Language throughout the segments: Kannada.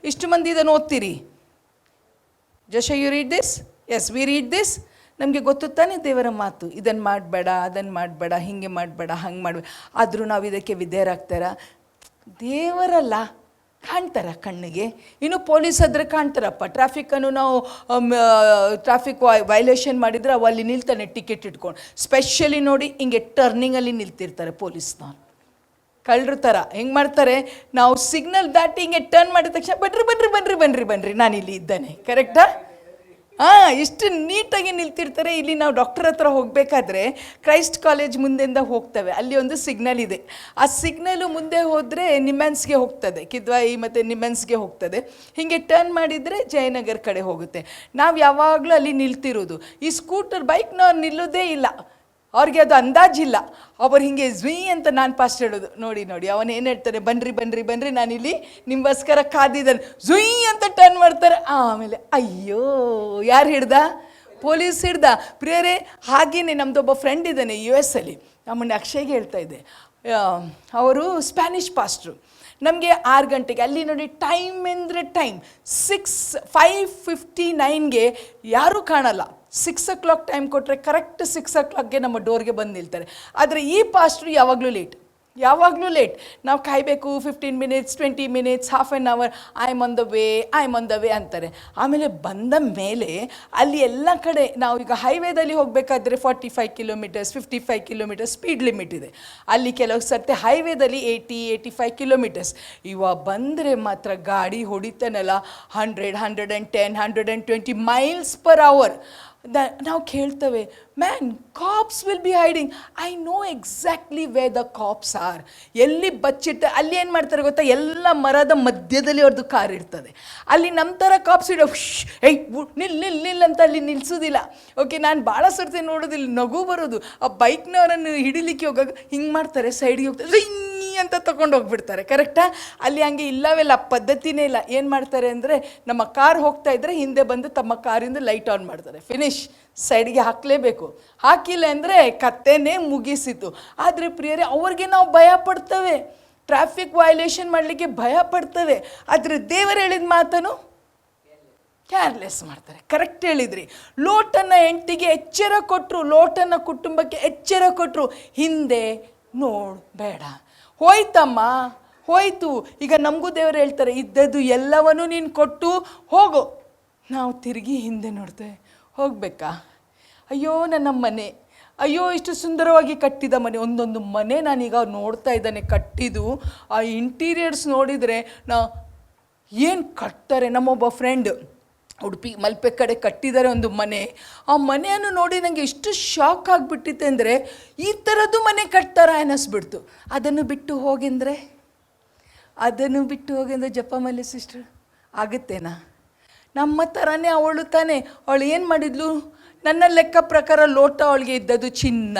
ಇಷ್ಟು ಮಂದಿ ಇದನ್ನು ಓದ್ತೀರಿ. ಜೋಶ, you read this? Yes, we read this. ನಮಗೆ ಗೊತ್ತು ತಾನೇ ದೇವರ ಮಾತು, ಇದನ್ನು ಮಾಡಬೇಡ, ಅದನ್ನು ಮಾಡಬೇಡ, ಹೀಗೆ ಮಾಡಬೇಡ, ಹಂಗೆ ಮಾಡಬೇಡ. ಆದರೂ ನಾವು ಇದಕ್ಕೆ ವಿಧೇಯರಾಗ್ತಾರ? ದೇವರಲ್ಲ, ಕಾಣ್ತಾರ ಕಣ್ಣಿಗೆ. ಇನ್ನು ಪೊಲೀಸ್ ಆದರೆ ಕಾಣ್ತಾರಪ್ಪ. ಟ್ರಾಫಿಕ್ಕನ್ನು ನಾವು ಟ್ರಾಫಿಕ್ ವೈಲೇಷನ್ ಮಾಡಿದರೆ ಅವು ಅಲ್ಲಿ ನಿಲ್ತಾನೆ ಟಿಕೆಟ್ ಇಟ್ಕೊಂಡು. ಸ್ಪೆಷಲಿ ನೋಡಿ, ಹಿಂಗೆ ಟರ್ನಿಂಗಲ್ಲಿ ನಿಲ್ತಿರ್ತಾರೆ ಪೊಲೀಸ್ನವ್ರು. ಕಳ್ಳರ ಥರ ಹೆಂಗೆ ಮಾಡ್ತಾರೆ, ನಾವು ಸಿಗ್ನಲ್ ದಾಟಿ ಹಿಂಗೆ ಟರ್ನ್ ಮಾಡಿದ ತಕ್ಷಣ ಬನ್ರಿ ಬನ್ರಿ ಬನ್ರಿ ಬನ್ರಿ ಬನ್ರಿ ನಾನಿಲ್ಲಿ ಇದ್ದಾನೆ, ಕರೆಕ್ಟಾ? ಇಷ್ಟು ನೀಟಾಗಿ ನಿಲ್ತಿರ್ತಾರೆ. ಇಲ್ಲಿ ನಾವು ಡಾಕ್ಟರ್ ಹತ್ರ ಹೋಗಬೇಕಾದ್ರೆ ಕ್ರೈಸ್ಟ್ ಕಾಲೇಜ್ ಮುಂದೆಯಿಂದ ಹೋಗ್ತೇವೆ, ಅಲ್ಲಿ ಒಂದು ಸಿಗ್ನಲ್ ಇದೆ. ಆ ಸಿಗ್ನಲು ಮುಂದೆ ಹೋದರೆ ನಿಮ್ಯಾನ್ಸ್ಗೆ ಹೋಗ್ತದೆ, ಕಿದ್ವಾಯಿ ಮತ್ತು ನಿಮ್ಯಾನ್ಸ್ಗೆ ಹೋಗ್ತದೆ. ಹೀಗೆ ಟರ್ನ್ ಮಾಡಿದರೆ ಜಯನಗರ್ ಕಡೆ ಹೋಗುತ್ತೆ. ನಾವು ಯಾವಾಗಲೂ ಅಲ್ಲಿ ನಿಲ್ತಿರೋದು. ಈ ಸ್ಕೂಟರ್ ಬೈಕ್ನವ್ರು ನಿಲ್ಲೋದೇ ಇಲ್ಲ, ಅವ್ರಿಗೆ ಅದು ಅಂದಾಜಿಲ್ಲ. ಅವ್ರು ಹೀಗೆ ಝುಯ್ ಅಂತ ನಾನು ಫಾಸ್ಟ್ ಹೇಳೋದು. ನೋಡಿ ನೋಡಿ ಅವನು ಏನು ಹೇಳ್ತಾನೆ, ಬನ್ರಿ ಬನ್ರಿ ಬನ್ರಿ ನಾನಿಲ್ಲಿ ನಿಮಗೋಸ್ಕರ ಕಾದಿದ್ದಾನೆ, ಝುಯ್ ಅಂತ ಟರ್ನ್ ಮಾಡ್ತಾರೆ. ಆಮೇಲೆ ಅಯ್ಯೋ, ಯಾರು ಹಿಡ್ದ? ಪೊಲೀಸ್ ಹಿಡ್ದ. ಪ್ರಿಯರೇ, ಹಾಗೆಯೇ ನಮ್ಮದೊಬ್ಬ ಫ್ರೆಂಡ್ ಇದ್ದಾನೆ US ಅಲ್ಲಿ. ನಮ್ಮನ್ನು ಅಕ್ಷಯ್ಗೆ ಹೇಳ್ತಾ ಇದ್ದೆ, ಅವರು ಸ್ಪ್ಯಾನಿಷ್ ಪಾಸ್ಟ್ರು. ನಮಗೆ 6 ಗಂಟೆಗೆ ಅಲ್ಲಿ ನೋಡಿ, ಟೈಮ್ ಅಂದರೆ ಟೈಮ್ 5:59ಗೆ ಯಾರೂ ಕಾಣಲ್ಲ. 6 o'clock ಟೈಮ್ ಕೊಟ್ಟರೆ ಕರೆಕ್ಟ್ 6 o'clockಗೆ ನಮ್ಮ ಡೋರ್ಗೆ ಬಂದು ನಿಲ್ತಾರೆ. ಆದರೆ ಈ ಪಾಸ್ಟ್ರು ಯಾವಾಗಲೂ ಲೇಟ್, ಯಾವಾಗಲೂ ಲೇಟ್. ನಾವು ಕಾಯಬೇಕು 15 minutes 20 minutes half an hour, I am on the way ಅಂತಾರೆ. ಆಮೇಲೆ ಬಂದ ಮೇಲೆ ಅಲ್ಲಿ ಎಲ್ಲ ಕಡೆ ನಾವು ಈಗ ಹೈವೇದಲ್ಲಿ ಹೋಗಬೇಕಾದ್ರೆ 45 kilometers 55 kilometers ಸ್ಪೀಡ್ ಲಿಮಿಟ್ ಇದೆ. ಅಲ್ಲಿ ಕೆಲವು ಸರ್ತಿ ಹೈವೇದಲ್ಲಿ 80-85 kilometers. ಇವ ಬಂದರೆ ಮಾತ್ರ ಗಾಡಿ ಹೊಡಿತಾನಲ್ಲ 100 110 120 miles per hour. ನಾವು ಕೇಳ್ತೇವೆ, man, cops will be hiding. I know exactly where the cops are. ಎಲ್ಲಿ ಬಚ್ಚಿಟ್ಟ ಅಲ್ಲಿ ಏನು ಮಾಡ್ತಾರೆ ಗೊತ್ತಾ, ಎಲ್ಲ ಮರದ ಮಧ್ಯದಲ್ಲಿ ಅವ್ರದ್ದು ಕಾರ್ ಇರ್ತದೆ. ಅಲ್ಲಿ ನಮ್ಮ ಥರ ಕಾಪ್ಸ್ ಇಡೋ ನಿಲ್ ಅಂತ ಅಲ್ಲಿ ನಿಲ್ಲಿಸೋದಿಲ್ಲ. ಓಕೆ, ನಾನು ಭಾಳ ಸರ್ತಿ ನೋಡೋದಿಲ್ಲ, ನಗು ಬರೋದು. ಆ ಬೈಕ್ನವರನ್ನು ಹಿಡಿಲಿಕ್ಕೆ ಹೋಗಾಗ ಹಿಂಗೆ ಮಾಡ್ತಾರೆ, ಸೈಡ್ಗೆ ಹೋಗ್ತಾರೆ, ಅಂತ ತೊಗೊಂಡು ಹೋಗ್ಬಿಡ್ತಾರೆ, ಕರೆಕ್ಟಾ? ಅಲ್ಲಿ ಹಂಗೆ ಇಲ್ಲವೆಲ್ಲ ಪದ್ಧತಿನೇ ಇಲ್ಲ. ಏನು ಮಾಡ್ತಾರೆ ಅಂದರೆ, ನಮ್ಮ ಕಾರ್ ಹೋಗ್ತಾ ಇದ್ದರೆ ಹಿಂದೆ ಬಂದು ತಮ್ಮ ಕಾರಿಂದ ಲೈಟ್ ಆನ್ ಮಾಡ್ತಾರೆ. ಫಿನಿಶ್, ಸೈಡ್ಗೆ ಹಾಕಲೇಬೇಕು. ಹಾಕಿಲ್ಲ ಅಂದರೆ ಕತ್ತೆನೇ ಮುಗಿಸಿತು. ಆದರೆ ಪ್ರಿಯರೇ, ಅವ್ರಿಗೆ ನಾವು ಭಯ ಪಡ್ತೇವೆ, ಟ್ರಾಫಿಕ್ ವೈಲೇಷನ್ ಮಾಡಲಿಕ್ಕೆ ಭಯ ಪಡ್ತೇವೆ. ಆದರೆ ದೇವರು ಹೇಳಿದ ಮಾತನ್ನು ಕೇರ್ಲೆಸ್ ಮಾಡ್ತಾರೆ. ಕರೆಕ್ಟ್ ಹೇಳಿದ್ರಿ. ಲೋಟನ ಹೆಂಡತಿಗೆ ಎಚ್ಚರ ಕೊಟ್ಟರು, ಲೋಟನ ಕುಟುಂಬಕ್ಕೆ ಎಚ್ಚರ ಕೊಟ್ಟರು, ಹಿಂದೆ ನೋಡಬೇಡ. ಹೋಯ್ತಮ್ಮ, ಹೋಯ್ತು. ಈಗ ನಮಗೂ ದೇವರು ಹೇಳ್ತಾರೆ, ಇದ್ದದ್ದು ಎಲ್ಲವನ್ನೂ ನೀನು ಕೊಟ್ಟು ಹೋಗು. ನಾವು ತಿರುಗಿ ಹಿಂದೆ ನೋಡ್ತೇವೆ, ಹೋಗಬೇಕಾ? ಅಯ್ಯೋ ನನ್ನ ಮನೆ, ಅಯ್ಯೋ ಇಷ್ಟು ಸುಂದರವಾಗಿ ಕಟ್ಟಿದ ಮನೆ. ಒಂದೊಂದು ಮನೆ ನಾನೀಗ ನೋಡ್ತಾ ಇದ್ದಾನೆ ಕಟ್ಟಿದ್ದು. ಆ ಇಂಟೀರಿಯರ್ಸ್ ನೋಡಿದರೆ ಏನು ಕಟ್ತಾರೆ. ನಮ್ಮೊಬ್ಬ ಫ್ರೆಂಡ್ ಉಡುಪಿ ಮಲ್ಪೆ ಕಡೆ ಕಟ್ಟಿದ್ದಾರೆ ಒಂದು ಮನೆ. ಆ ಮನೆಯನ್ನು ನೋಡಿ ನನಗೆ ಎಷ್ಟು ಶಾಕ್ ಆಗಿಬಿಟ್ಟಿತ್ತೆ ಅಂದರೆ, ಈ ಥರದ್ದು ಮನೆ ಕಟ್ತಾರ ಅನ್ನಿಸ್ಬಿಡ್ತು. ಅದನ್ನು ಬಿಟ್ಟು ಹೋಗೆಂದರೆ ಜಪಮಾಲೆ ಸಿಸ್ಟರ್ ಆಗುತ್ತೇನಾ? ನಮ್ಮ ಥರನೇ ಅವಳು ತಾನೆ. ಅವಳು ಏನು ಮಾಡಿದ್ಲು, ನನ್ನ ಲೆಕ್ಕ ಪ್ರಕಾರ ಲೋಟ ಅವಳಿಗೆ ಇದ್ದದ್ದು ಚಿನ್ನ,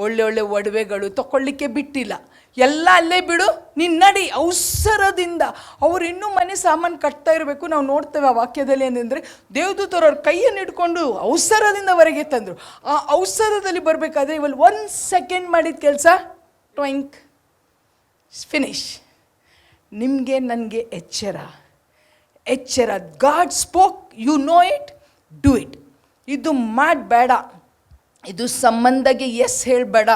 ಒಳ್ಳೆ ಒಳ್ಳೆ ಒಡವೆಗಳು ತಗೊಳ್ಳಿಕ್ಕೆ ಬಿಟ್ಟಿಲ್ಲ. ಎಲ್ಲ ಅಲ್ಲೇ ಬಿಡು, ನೀನು ನಡಿ ಅವಸರದಿಂದ. ಅವ್ರು ಇನ್ನೂ ಮನೆ ಸಾಮಾನು ಕಟ್ತಾ ಇರಬೇಕು. ನಾವು ನೋಡ್ತೇವೆ ಆ ವಾಕ್ಯದಲ್ಲಿ ಏನಂದರೆ, ದೇವದೂತರು ಅವ್ರ ಕೈಯನ್ನು ಇಟ್ಕೊಂಡು ಅವಸರದಿಂದ ಹೊರಗೆ ತಂದರು. ಆ ಅವಸರದಲ್ಲಿ ಬರಬೇಕಾದ್ರೆ ಇವಳು 1 second ಮಾಡಿದ ಕೆಲಸ ಟ್ವಂಕ್ ಫಿನಿಶ್. ನಿಮಗೆ ನನಗೆ ಎಚ್ಚರ. God spoke, you know it, do it. ಇದು ಮಾಡಬೇಡ, ಇದು ಸಂಬಂಧಕ್ಕೆ ಎಸ್ ಹೇಳಬೇಡ,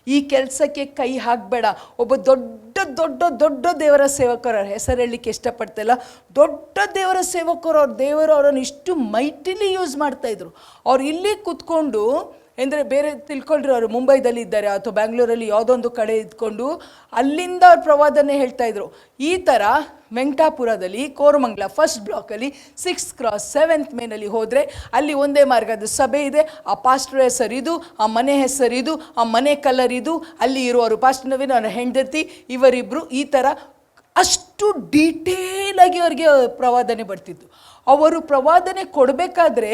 ಈ ಕೆಲಸಕ್ಕೆ ಕೈ ಹಾಕಬೇಡ. ಒಬ್ಬ ದೊಡ್ಡ ದೇವರ ಸೇವಕರ ಹೆಸರು ಹೇಳಲಿಕ್ಕೆ ಇಷ್ಟಪಡ್ತಾಯಿಲ್ಲ. ದೊಡ್ಡ ದೇವರ ಸೇವಕರು, ದೇವರು ಅವರನ್ನು ಇಷ್ಟು ಮೈಟಿಲಿ ಯೂಸ್ ಮಾಡ್ತಾಯಿದ್ರು. ಅವ್ರು ಇಲ್ಲಿ ಕೂತ್ಕೊಂಡು, ಅಂದರೆ ಬೇರೆ ತಿಳ್ಕೊಳ್ರಿ, ಅವರು ಮುಂಬೈದಲ್ಲಿ ಇದ್ದಾರೆ ಅಥವಾ ಬ್ಯಾಂಗ್ಳೂರಲ್ಲಿ ಯಾವುದೋ ಒಂದು ಕಡೆ ಇದ್ಕೊಂಡು ಅಲ್ಲಿಂದ ಅವ್ರು ಪ್ರವಾದನೆ ಹೇಳ್ತಾಯಿದ್ರು. ಈ ಥರ ವೆಂಕಟಾಪುರದಲ್ಲಿ ಕೋರಮಂಗಲ ಫಸ್ಟ್ ಬ್ಲಾಕಲ್ಲಿ 6th Cross 7th ಮೇನಲ್ಲಿ ಹೋದರೆ ಅಲ್ಲಿ ಒಂದೇ ಮಾರ್ಗದ ಸಭೆ ಇದೆ. ಆ ಪಾಸ್ಟರ್ ಹೆಸರಿದು, ಆ ಮನೆ ಹೆಸರಿದು, ಆ ಮನೆ ಕಲರ್ ಇದು, ಅಲ್ಲಿ ಇರುವವರು ಪಾಸ್ಟರ್ ನವೀನ್, ಅವರ ಹೆಂಡತಿ, ಇವರಿಬ್ಬರು. ಈ ಥರ ಅಷ್ಟು ಡೀಟೇಲಾಗಿ ಅವರಿಗೆ ಪ್ರವಾದನೆ ಬರ್ತಿತ್ತು. ಅವರು ಪ್ರವಾದನೆ ಕೊಡಬೇಕಾದ್ರೆ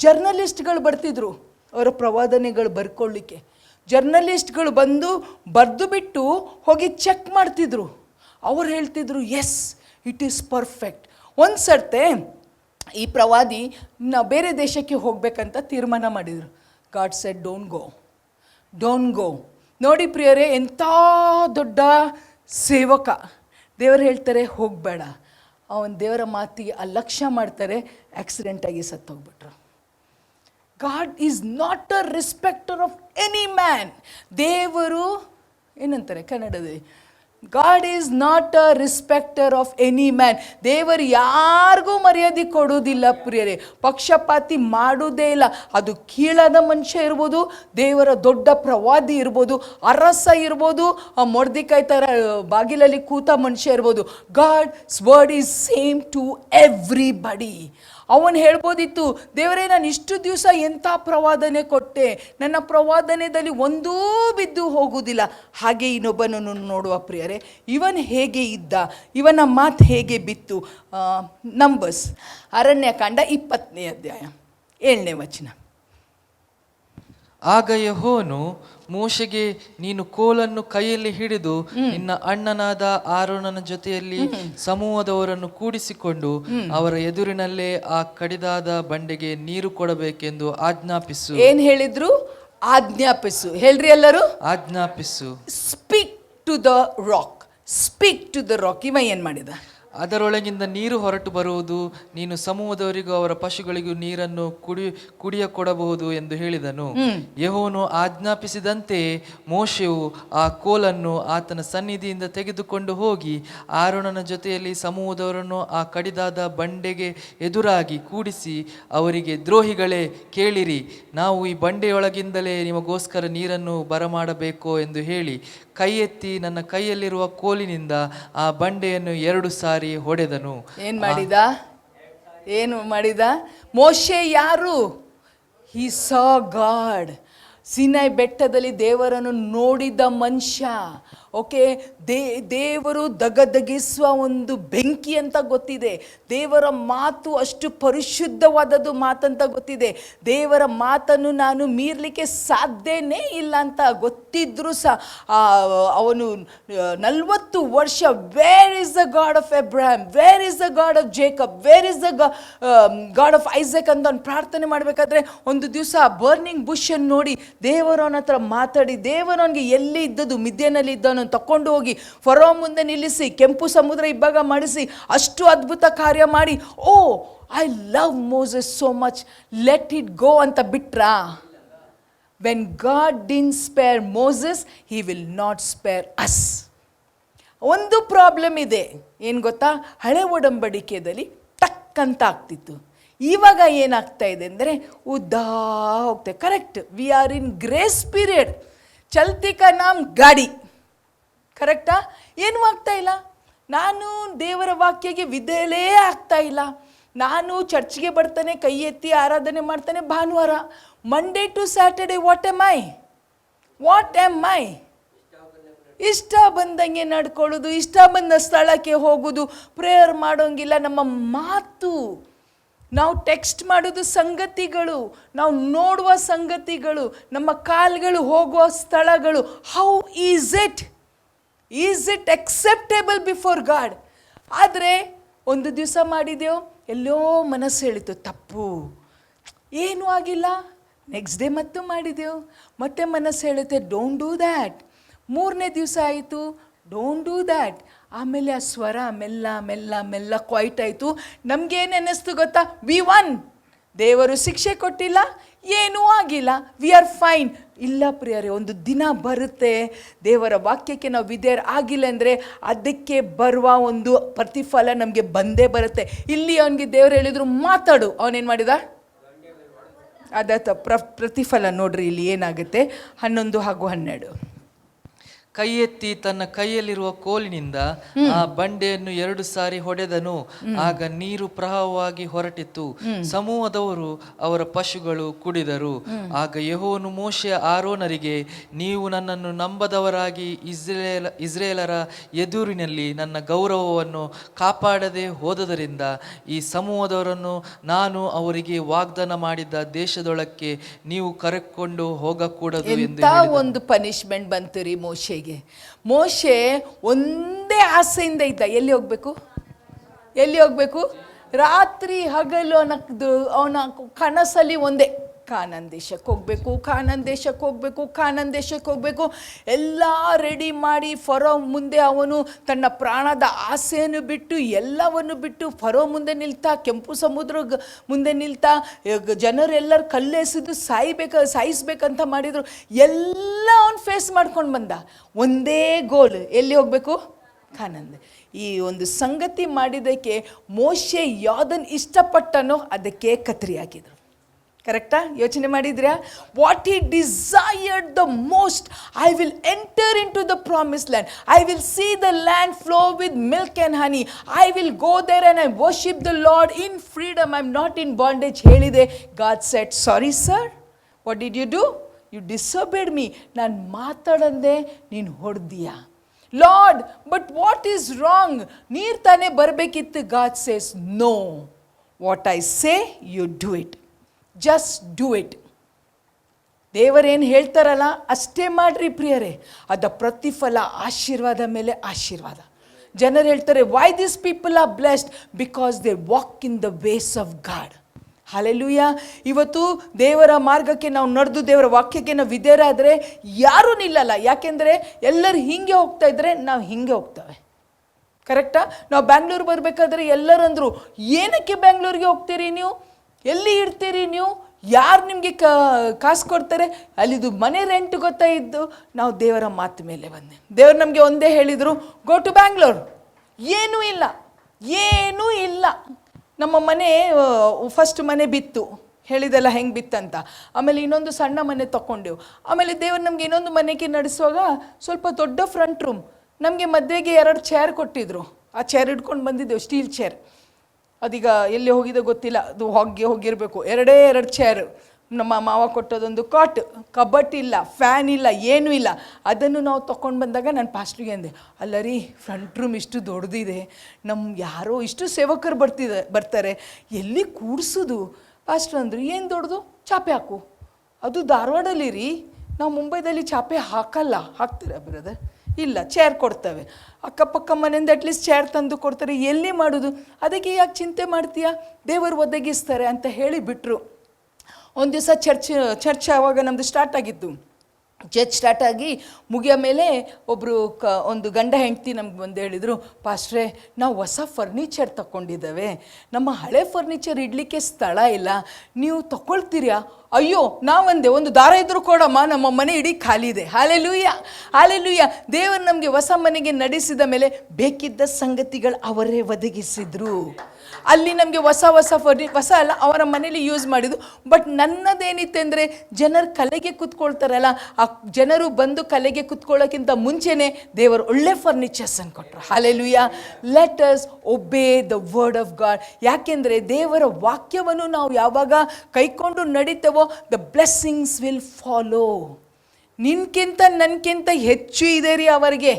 ಜರ್ನಲಿಸ್ಟ್ಗಳು ಬರ್ತಿದ್ರು ಅವರ ಪ್ರವಾದನೆಗಳು ಬರ್ಕೊಳ್ಳಿಕ್ಕೆ. ಜರ್ನಲಿಸ್ಟ್ಗಳು ಬಂದು ಬರೆದು ಬಿಟ್ಟು ಹೋಗಿ ಚೆಕ್ ಮಾಡ್ತಿದ್ರು. ಅವ್ರು ಹೇಳ್ತಿದ್ರು, ಎಸ್ ಇಟ್ ಈಸ್ ಪರ್ಫೆಕ್ಟ್. ಒಂದು ಸರ್ತೆ ಈ ಪ್ರವಾದಿ ಬೇರೆ ದೇಶಕ್ಕೆ ಹೋಗಬೇಕಂತ ತೀರ್ಮಾನ ಮಾಡಿದರು. God said don't go. ನೋಡಿ ಪ್ರಿಯರೇ, ಎಂಥ ದೊಡ್ಡ ಸೇವಕ. ದೇವರು ಹೇಳ್ತಾರೆ ಹೋಗಬೇಡ. ಅವನ ದೇವರ ಮಾತಿಗೆ ಅಲಕ್ಷ್ಯ ಮಾಡ್ತಾರೆ, ಆಕ್ಸಿಡೆಂಟಾಗಿ ಸತ್ತೋಗ್ಬಿಟ್ರು. God is not a respecter of any man. ದೇವರು ಏನಂತಾರೆ ಕನ್ನಡದಲ್ಲಿ, God is not a respecter of any man. ದೇವರು ಯಾರಿಗೂ ಮರ್ಯಾದೆ ಕೊಡೋದಿಲ್ಲ ಪ್ರಿಯರೇ, ಪಕ್ಷಪಾತಿ ಮಾಡೋದೇ ಇಲ್ಲ. ಅದು ಕೀಳಾದ ಮನುಷ್ಯ ಇರ್ಬೋದು, ದೇವರ ದೊಡ್ಡ ಪ್ರವಾದಿ ಇರ್ಬೋದು, ಅರಸ ಇರ್ಬೋದು, ಆ ಮೊರ್ದೆಕೈ ಥರ ಬಾಗಿಲಲ್ಲಿ ಕೂತ ಮನುಷ್ಯ ಇರ್ಬೋದು. God's word is same to everybody. ಅವನು ಹೇಳ್ಬೋದಿತ್ತು, ದೇವರೇ ನಾನು ಇಷ್ಟು ದಿವಸ ಎಂಥ ಪ್ರವಾದನೆ ಕೊಟ್ಟೆ, ನನ್ನ ಪ್ರವಾದನೆಯಲ್ಲಿ ಒಂದೂ ಬಿದ್ದು ಹೋಗುವುದಿಲ್ಲ. ಹಾಗೆ ಇನ್ನೊಬ್ಬನನ್ನು ನೋಡುವ ಪ್ರಿಯರೇ, ಇವನು ಹೇಗೆ ಇದ್ದ, ಇವನ ಮಾತು ಹೇಗೆ ಬಿತ್ತು. ನಂಬರ್ಸ್ ಅರಣ್ಯಕಾಂಡ 20ನೇ ಅಧ್ಯಾಯ 7ನೇ ವಚನ. ಆಗ ಯೆಹೋವನು ಮೋಶೆಗೆ, ನೀನು ಕೋಲನ್ನು ಕೈಯಲ್ಲಿ ಹಿಡಿದು ನಿನ್ನ ಅಣ್ಣನಾದ ಆರೋನನ ಜೊತೆಯಲ್ಲಿ ಸಮೂಹದವರನ್ನು ಕೂಡಿಸಿಕೊಂಡು ಅವರ ಎದುರಿನಲ್ಲೇ ಆ ಕಡಿದಾದ ಬಂಡೆಗೆ ನೀರು ಕೊಡಬೇಕೆಂದು ಆಜ್ಞಾಪಿಸು. ಏನ್ ಹೇಳಿದ್ರು? ಆಜ್ಞಾಪಿಸು. ಹೇಳ್ರಿ ಎಲ್ಲರೂ, ಆಜ್ಞಾಪಿಸು. Speak to the rock, speak to the rock. ಇವ ಏನ್ ಮಾಡಿದ? ಅದರೊಳಗಿಂದ ನೀರು ಹೊರಟು ಬರುವುದು, ನೀನು ಸಮೂಹದವರಿಗೂ ಅವರ ಪಶುಗಳಿಗೂ ನೀರನ್ನು ಕುಡಿಯ ಕೊಡಬಹುದು ಎಂದು ಹೇಳಿದನು. ಯೆಹೋವನು ಆಜ್ಞಾಪಿಸಿದಂತೆ ಮೋಶೆಯು ಆ ಕೋಲನ್ನು ಆತನ ಸನ್ನಿಧಿಯಿಂದ ತೆಗೆದುಕೊಂಡು ಹೋಗಿ ಆರೋನನ ಜೊತೆಯಲ್ಲಿ ಸಮೂಹದವರನ್ನು ಆ ಕಡಿದಾದ ಬಂಡೆಗೆ ಎದುರಾಗಿ ಕೂಡಿಸಿ ಅವರಿಗೆ, ದ್ರೋಹಿಗಳೇ ಕೇಳಿರಿ, ನಾವು ಈ ಬಂಡೆಯೊಳಗಿಂದಲೇ ನಿಮಗೋಸ್ಕರ ನೀರನ್ನು ಬರಮಾಡಬೇಕೋ ಎಂದು ಹೇಳಿ ಕೈ ಎತ್ತಿ ನನ್ನ ಕೈಯಲ್ಲಿರುವ ಕೋಲಿನಿಂದ ಆ ಬಂಡೆಯನ್ನು 2 ಸಾರಿ ಹೊಡೆದನು. ಏನು ಮಾಡಿದ ಮೋಶೆ? ಯಾರು? ಹಿ ಸಾ ಗಾಡ್. ಸಿನೈ ಬೆಟ್ಟದಲ್ಲಿ ದೇವರನ್ನು ನೋಡಿದ ಮನುಷ್ಯ. ಓಕೆ, ದೇವರು ದಗದಗಿಸುವ ಒಂದು ಬೆಂಕಿ ಅಂತ ಗೊತ್ತಿದೆ. ದೇವರ ಮಾತು ಅಷ್ಟು ಪರಿಶುದ್ಧವಾದದ್ದು ಮಾತಂತ ಗೊತ್ತಿದೆ. ದೇವರ ಮಾತನ್ನು ನಾನು ಮೀರಲಿಕ್ಕೆ ಸಾಧ್ಯನೇ ಇಲ್ಲ ಅಂತ ಗೊತ್ತಿದ್ರು ಸಹ ಅವನು 40 ವರ್ಷ, where is the God of Abraham, where is the God of Jacob, where is the God of Isaac ಅಂತ ಅವ್ನು ಪ್ರಾರ್ಥನೆ ಮಾಡಬೇಕಾದ್ರೆ ಒಂದು ದಿವಸ ಬರ್ನಿಂಗ್ ಬುಷ್ ಅನ್ನು ನೋಡಿ ದೇವರು ಅವನ ಹತ್ರ ಮಾತಾಡಿ, ದೇವರು ಅವನಿಗೆ ಎಲ್ಲಿ ಇದ್ದದ್ದು, ಮಿದ್ಯಾನಲ್ಲಿ ಇದ್ದವನು ತಕೊಂಡು ಹೋಗಿ ಫರೋ ಮುಂದೆ ನಿಲ್ಲಿಸಿ ಕೆಂಪು ಸಮುದ್ರ ಇಬ್ಬಾಗ ಮಾಡಿಸಿ ಅಷ್ಟು ಅದ್ಭುತ ಕಾರ್ಯ ಮಾಡಿ, oh I love Moses so much, let it go ಅಂತ ಬಿಟ್ರಾ? When God didn't spare Moses, he will not spare us. ಒಂದು ಪ್ರಾಬ್ಲಮ್ ಇದೆ, ಏನು ಗೊತ್ತಾ? ಹಳೆ ಒಡಂಬಡಿಕೆಯಲ್ಲಿ ಟಕ್ ಅಂತ ಆಗ್ತಿತ್ತು. ಇವಾಗ ಏನಾಗ್ತಾ ಇದೆ ಅಂದರೆ ಉದ್ದಾ ಹೋಗ್ತೇವೆ. Correct, we are in grace period. ಚಲ್ತಿ ಕಾ ನಾಮ್ ಗಾಡಿ. ಕರೆಕ್ಟಾ? ಏನೂ ಆಗ್ತಾ ಇಲ್ಲ. ನಾನು ದೇವರ ವಾಕ್ಯಗೆ ವಿಧೇಯಲೇ ಆಗ್ತಾ ಇಲ್ಲ. ನಾನು ಚರ್ಚ್ಗೆ ಬರ್ತಾನೆ, ಕೈ ಎತ್ತಿ ಆರಾಧನೆ ಮಾಡ್ತಾನೆ ಭಾನುವಾರ. Monday to Saturday what am I? ಇಷ್ಟ ಬಂದಂಗೆ ನಡ್ಕೊಳ್ಳೋದು, ಇಷ್ಟ ಬಂದ ಸ್ಥಳಕ್ಕೆ ಹೋಗೋದು, ಪ್ರೇಯರ್ ಮಾಡೋಂಗಿಲ್ಲ. ನಮ್ಮ ಮಾತು, ನಾವು ಟೆಕ್ಸ್ಟ್ ಮಾಡೋದು ಸಂಗತಿಗಳು, ನಾವು ನೋಡುವ ಸಂಗತಿಗಳು, ನಮ್ಮ ಕಾಲ್ಗಳು ಹೋಗುವ ಸ್ಥಳಗಳು. How is it acceptable before God? ಆದರೆ ಒಂದು ದಿವಸ ಮಾಡಿದೆವು, ಎಲ್ಲೋ ಮನಸ್ಸು ಹೇಳಿತು ತಪ್ಪು, ಏನೂ ಆಗಿಲ್ಲ. ನೆಕ್ಸ್ಟ್ ಡೇ ಮತ್ತು ಮಾಡಿದೆವು, ಮತ್ತೆ ಮನಸ್ಸು ಹೇಳುತ್ತೆ ಡೋಂಟ್ ಡೂ ದ್ಯಾಟ್. 3ನೇ ದಿವಸ ಆಯಿತು, ಡೋಂಟ್ ಡೂ ದ್ಯಾಟ್. ಆಮೇಲೆ ಆ ಸ್ವರ ಮೆಲ್ಲ ಮೆಲ್ಲ ಮೆಲ್ಲ ಕ್ವೈಟ್ ಆಯಿತು. ನಮಗೇನು ಅನ್ನಿಸ್ತು ಗೊತ್ತಾ? We won. ದೇವರು ಶಿಕ್ಷೆ ಕೊಟ್ಟಿಲ್ಲ, ಏನೂ ಆಗಿಲ್ಲ, ವಿ ಆರ್ ಫೈನ್. ಇಲ್ಲ ಪ್ರಿಯರೇ, ಒಂದು ದಿನ ಬರುತ್ತೆ, ದೇವರ ವಾಕ್ಯಕ್ಕೆ ನಾವು ವಿಧೇಯರು ಆಗಿಲ್ಲ ಅಂದರೆ ಅದಕ್ಕೆ ಬರುವ ಒಂದು ಪ್ರತಿಫಲ ನಮಗೆ ಬಂದೇ ಬರುತ್ತೆ. ಇಲ್ಲಿ ಅವನಿಗೆ ದೇವರು ಹೇಳಿದ್ರು ಮಾತಾಡು, ಅವನೇನು ಮಾಡಿದ? ಅದಾತ ಪ್ರತಿಫಲ ನೋಡ್ರಿ ಇಲ್ಲಿ ಏನಾಗುತ್ತೆ. 11 ಹಾಗೂ 12. ಕೈ ಎತ್ತಿ ತನ್ನ ಕೈಯಲ್ಲಿರುವ ಕೋಲಿನಿಂದ ಆ ಬಂಡೆಯನ್ನು 2 ಸಾರಿ ಹೊಡೆದನು. ಆಗ ನೀರು ಪ್ರವಾಹವಾಗಿ ಹೊರಟಿತು, ಸಮೂಹದವರು ಅವರ ಪಶುಗಳು ಕುಡಿದರು. ಆಗ ಯೆಹೋವನು ಮೋಶೆ ಆರೋನರಿಗೆ, ನೀವು ನನ್ನನ್ನು ನಂಬದವರಾಗಿ ಇಸ್ರೇಲರ ಎದುರಿನಲ್ಲಿ ನನ್ನ ಗೌರವವನ್ನು ಕಾಪಾಡದೆ ಹೋದದರಿಂದ ಈ ಸಮೂಹದವರನ್ನು ನಾನು ಅವರಿಗೆ ವಾಗ್ದಾನ ಮಾಡಿದ್ದ ದೇಶದೊಳಕ್ಕೆ ನೀವು ಕರೆಕೊಂಡು ಹೋಗಕೂಡದು ಎಂದು ಒಂದು ಪನಿಷ್ಮೆಂಟ್ ಬಂತು ರೀ ಮೋಶೆಗೆ. ಮೋಶೆ ಒಂದೇ ಆಸೆಯಿಂದ ಇದ್ದ, ಎಲ್ಲಿ ಹೋಗ್ಬೇಕು? ರಾತ್ರಿ ಹಗಲು ಅವನ ಕನಸಲ್ಲಿ ಒಂದೇ ಕಾನಾನ್ ದೇಶಕ್ಕೆ ಹೋಗಬೇಕು, ಕಾನಾನ್ ದೇಶಕ್ಕೆ ಹೋಗಬೇಕು, ಕಾನಾನ್ ದೇಶಕ್ಕೆ ಹೋಗಬೇಕು. ಎಲ್ಲ ರೆಡಿ ಮಾಡಿ ಫರೋ ಮುಂದೆ ಅವನು ತನ್ನ ಪ್ರಾಣದ ಆಸೆಯನ್ನು ಬಿಟ್ಟು ಎಲ್ಲವನ್ನು ಬಿಟ್ಟು ಫರೋ ಮುಂದೆ ನಿಲ್ತಾ, ಕೆಂಪು ಸಮುದ್ರ ಮುಂದೆ ನಿಲ್ತಾ, ಜನರೆಲ್ಲರೂ ಕಲ್ಲೆಸೆದು ಸಾಯಿಸ್ಬೇಕಂತ ಮಾಡಿದರು. ಎಲ್ಲ ಅವನು ಫೇಸ್ ಮಾಡ್ಕೊಂಡು ಬಂದ. ಒಂದೇ ಗೋಲ್, ಎಲ್ಲಿ ಹೋಗಬೇಕು? ಕಾನಾನ್. ಈ ಒಂದು ಸಂಗತಿ ಮಾಡಿದ್ದಕ್ಕೆ ಮೋಶೆ ಯಾವುದನ್ನು ಇಷ್ಟಪಟ್ಟನೋ ಅದಕ್ಕೆ ಕತ್ರಿ ಹಾಕಿದರು. ಕರೆಕ್ಟಾ? ಯೋಚನೆ ಮಾಡಿದ್ರ್ಯಾ? What he desired the most, I will enter into the promise land, I will see the land flow with milk and honey, I will go there and I worship the Lord in freedom, I am not in bondage ಹೇಳಿದೆ. God said, sorry sir, what did you do? You disobeyed me. ನಾನು ಮಾತಾಡಂದೆ, ನೀನು ಹೊಡೆದೀಯಾ. Lord, but what is wrong? ನೀರು ತಾನೇ ಬರಬೇಕಿತ್ತು. God says, no, what I say you do it, just do it. ದೇವರೇನು ಹೇಳ್ತಾರಲ್ಲ ಅಷ್ಟೇ ಮಾಡ್ರಿ ಪ್ರಿಯರೇ, ಅದ ಪ್ರತಿಫಲ ಆಶೀರ್ವಾದ ಮೇಲೆ ಆಶೀರ್ವಾದ. ಜನರು ಹೇಳ್ತಾರೆ, why this people are blessed? Because they walk in the ways of God. Hallelujah. ಇವತ್ತು ದೇವರ ಮಾರ್ಗಕ್ಕೆ ನಾವು ನಡೆದು ದೇವರ ವಾಕ್ಯಕ್ಕೆ ನಾವು ವಿಧೇಯರಾದರೆ ಯಾರೂ ನಿಲ್ಲಲ್ಲ. ಯಾಕೆಂದರೆ ಎಲ್ಲರೂ ಹೀಗೆ ಹೋಗ್ತಾ ಇದ್ದರೆ ನಾವು ಹೀಗೆ ಹೋಗ್ತೇವೆ. ಕರೆಕ್ಟಾ? ನಾವು ಬ್ಯಾಂಗ್ಳೂರು ಬರಬೇಕಾದ್ರೆ ಎಲ್ಲರಂದರು, ಏನಕ್ಕೆ ಬ್ಯಾಂಗ್ಳೂರಿಗೆ ಹೋಗ್ತೀರಿ ನೀವು? ಎಲ್ಲಿ ಇಡ್ತೀರಿ ನೀವು? ಯಾರು ನಿಮಗೆ ಕಾಸು ಕೊಡ್ತಾರೆ? ಅಲ್ಲಿದು ಮನೆ ರೆಂಟ್ ಗೊತ್ತಾ ಇದ್ದು. ನಾವು ದೇವರ ಮಾತು ಮೇಲೆ ಬಂದೆ. ದೇವರು ನಮಗೆ ಒಂದೇ ಹೇಳಿದರು, ಗೋ ಟು ಬ್ಯಾಂಗ್ಳೂರ್. ಏನೂ ಇಲ್ಲ, ಏನೂ ಇಲ್ಲ. ನಮ್ಮ ಮನೆ ಫಸ್ಟ್ ಮನೆ ಬಿತ್ತು, ಹೇಳಿದೆಲ್ಲ ಹೆಂಗೆ ಬಿತ್ತಂತ. ಆಮೇಲೆ ಇನ್ನೊಂದು ಸಣ್ಣ ಮನೆ ತೊಗೊಂಡೆವು. ಆಮೇಲೆ ದೇವರು ನಮಗೆ ಇನ್ನೊಂದು ಮನೆಗೆ ನಡೆಸುವಾಗ ಸ್ವಲ್ಪ ದೊಡ್ಡ ಫ್ರಂಟ್ ರೂಮ್, ನಮಗೆ ಮದುವೆಗೆ 2 ಚೇರ್ ಕೊಟ್ಟಿದ್ರು. ಆ ಚೇರ್ ಹಿಡ್ಕೊಂಡು ಬಂದಿದ್ದೆವು, ಸ್ಟೀಲ್ ಚೇರ್. ಅದೀಗ ಎಲ್ಲಿ ಹೋಗಿದೆ ಗೊತ್ತಿಲ್ಲ, ಅದು ಹೋಗಿರಬೇಕು. 2 ಚೇರ್. ನಮ್ಮ ಮಾವ ಕೊಟ್ಟದೊಂದು ಕಾಟ್, ಕಬಟ್ ಇಲ್ಲ, ಫ್ಯಾನ್ ಇಲ್ಲ, ಏನೂ ಇಲ್ಲ. ಅದನ್ನು ನಾವು ತೊಗೊಂಡು ಬಂದಾಗ ನಾನು ಪಾಸ್ಟ್ರಿಗೆ ಅಂದೆ, ಅಲ್ಲ ರೀ, ಫ್ರಂಟ್ ರೂಮ್ ಇಷ್ಟು ದೊಡ್ಡದಿದೆ, ಯಾರೋ ಇಷ್ಟು ಸೇವಕರು ಬರ್ತಾರೆ, ಎಲ್ಲಿ ಕೂಡಿಸೋದು? ಪಾಸ್ಟ್ರು ಅಂದರು, ಏನು ದೊಡ್ಡದು? ಚಾಪೆ ಹಾಕು. ಅದು ಧಾರವಾಡಲ್ಲಿ ರೀ, ನಾವು ಮುಂಬೈದಲ್ಲಿ ಚಾಪೆ ಹಾಕಲ್ಲ. ಹಾಕ್ತೀರಾ ಬ್ರದರ್? ಇಲ್ಲ, ಚೇರ್ ಕೊಡ್ತವೆ. ಅಕ್ಕಪಕ್ಕ ಮನೆಯಿಂದ ಅಟ್ಲೀಸ್ಟ್ ಚೇರ್ ತಂದು ಕೊಡ್ತಾರೆ. ಎಲ್ಲಿ ಮಾಡೋದು? ಅದಕ್ಕೆ ಯಾಕೆ ಚಿಂತೆ ಮಾಡ್ತೀಯಾ, ದೇವರು ಒದಗಿಸ್ತಾರೆ ಅಂತ ಹೇಳಿ ಬಿಟ್ಟರು. ಒಂದು ದಿವಸ ಚರ್ಚ್ ಆವಾಗ ನಮ್ಮದು ಸ್ಟಾರ್ಟ್ ಆಗಿತ್ತು. ಚರ್ಚ್ ಸ್ಟಾರ್ಟ್ ಆಗಿ ಮುಗಿಯೋ ಮೇಲೆ ಒಂದು ಗಂಡ ಹೆಂಡತಿ ನಮ್ಗೆ ಬಂದು ಹೇಳಿದರು, ಪಾಸ್ಟ್ರೇ, ನಾವು ಹೊಸ ಫರ್ನಿಚರ್ ತಗೊಂಡಿದ್ದೇವೆ, ನಮ್ಮ ಹಳೆ ಫರ್ನಿಚರ್ ಇಡಲಿಕ್ಕೆ ಸ್ಥಳ ಇಲ್ಲ, ನೀವು ತಗೊಳ್ತೀರಾ? ಅಯ್ಯೋ, ನಾವಂದೆ, ಒಂದು ದಾರ ಇದ್ರೂ ಕೊಡಮ್ಮ, ನಮ್ಮ ಮನೆ ಇಡೀ ಖಾಲಿ ಇದೆ. Hallelujah, hallelujah. ದೇವರು ನಮಗೆ ಹೊಸ ಮನೆಗೆ ನಡೆಸಿದ ಮೇಲೆ ಬೇಕಿದ್ದ ಸಂಗತಿಗಳು ಅವರೇ ಒದಗಿಸಿದ್ರು. ಅಲ್ಲಿ ನಮಗೆ ಹೊಸ ಹೊಸ ಅಲ್ಲ, ಅವರ ಮನೇಲಿ ಯೂಸ್ ಮಾಡಿದ್ದು. ಬಟ್ ನನ್ನದೇನಿತ್ತೆಂದರೆ, ಜನರು ಕಲೆಗೆ ಕೂತ್ಕೊಳ್ತಾರಲ್ಲ, ಆ ಜನರು ಬಂದು ಕಲೆಗೆ ಕೂತ್ಕೊಳ್ಳೋಕ್ಕಿಂತ ಮುಂಚೆನೇ ದೇವರು ಒಳ್ಳೆ ಫರ್ನಿಚರ್ಸನ್ನು ಕೊಟ್ಟರು. Hallelujah. Let us obey the word of God. ಯಾಕೆಂದರೆ ದೇವರ ವಾಕ್ಯವನ್ನು ನಾವು ಯಾವಾಗ ಕೈಕೊಂಡು ನಡೀತೇವೋ, ದ ಬ್ಲೆಸ್ಸಿಂಗ್ಸ್ ವಿಲ್ ಫಾಲೋ. ನಿನ್ಕಿಂತ ನನಗಿಂತ ಹೆಚ್ಚು ಇದೆ ರೀ ಅವರಿಗೆ.